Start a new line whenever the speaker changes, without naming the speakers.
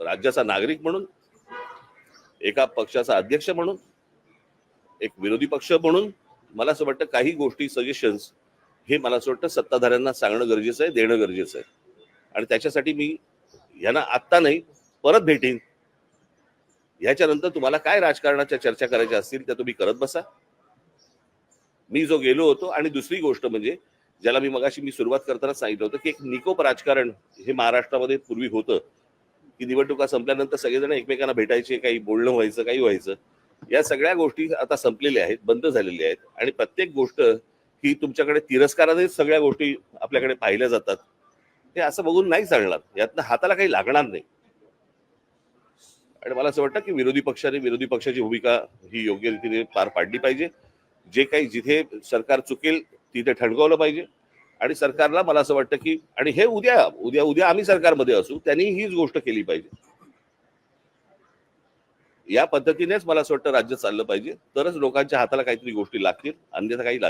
राज्याचा नागरिक म्हणून, एका पक्षाचा अध्यक्ष म्हणून, एक विरोधी पक्ष म्हणून मला असं वाटतं काही गोष्टी सजेशन्स हे मला असं वाटतं सत्ताधाऱ्यांना सांगणं गरजेचं आहे, देणं गरजेचं आहे. आणि त्याच्यासाठी मी यांना आत्ता नाही परत भेटीन. ह्याच्यानंतर तुम्हाला काय राजकारणाच्या चर्चा करायच्या असतील त्या तुम्ही करत बसा. मी जो गेलो होतो. आणि दुसरी गोष्ट म्हणजे ज्याला मी सुरुवात करताना सांगितलं होतं की एक निकोप राजकारण हे महाराष्ट्रामध्ये पूर्वी होतं की निवडणुका संपल्यानंतर सगळेजण एकमेकांना भेटायचे, काही बोलणं व्हायचं, काही व्हायचं. या सगळ्या गोष्टी आता संपलेल्या आहेत, बंद झालेल्या आहेत. आणि प्रत्येक गोष्ट ही तुमच्याकडे तिरस्कारानेच सगळ्या गोष्टी आपल्याकडे पाहिल्या जातात. हे असं बघून नाही चालणार, यातनं हाताला काही लागणार नाही. आणि मला असं वाटतं की विरोधी पक्षाची भूमिका ही योग्य रीतीने पार पाडली पाहिजे. जे काही जिथे सरकार चुकेल तिथे ठणकावलं पाहिजे. आणि सरकारला मला असं वाटतं की आणि हे उद्या उद्या उद्या आम्ही सरकारमध्ये असू त्यांनी हीच गोष्ट केली पाहिजे. या पद्धतीनेच मला असं वाटतं राज्य चाललं पाहिजे, तरच लोकांच्या हाताला काहीतरी गोष्टी लागतील, अन्यथा काही लागेल.